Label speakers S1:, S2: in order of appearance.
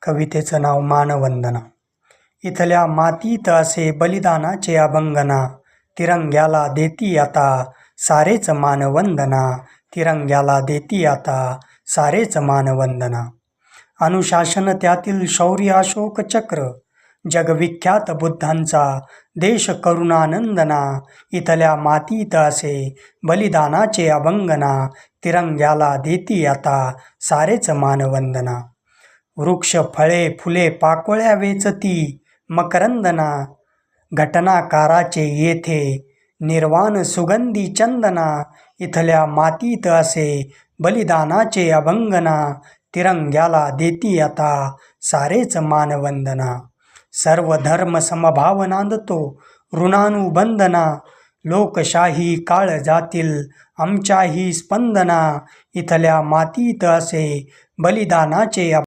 S1: कवितेचं नाव मानवंदना. इथल्या मातीत असे बलिदानाचे अभंगना, तिरंग्याला देती आता सारेच मानवंदना. तिरंग्याला देती आता सारेच मानवंदना. अनुशासन त्यातील शौर्य अशोक चक्र, जगविख्यात बुद्धांचा देश करुणानंदना. इथल्या मातीत असे बलिदानाचे अभंगना, तिरंग्याला देती आता सारेच मानवंदना. वृक्ष फळे फुले पाकोळ्या वेचती मकरंदना, घटनाकाराचे येथे निर्वाण सुगंधी चंदना. इथल्या मातीत असे बलिदानाचे अभंगना, तिरंग्याला देती आता सारेच मानवंदना. सर्व धर्म समभाव नांदतो ऋणानुबंधना, लोकशाही काळ जातील आमच्याही स्पंदना. इथल्या मातीत असे बलिदानाचे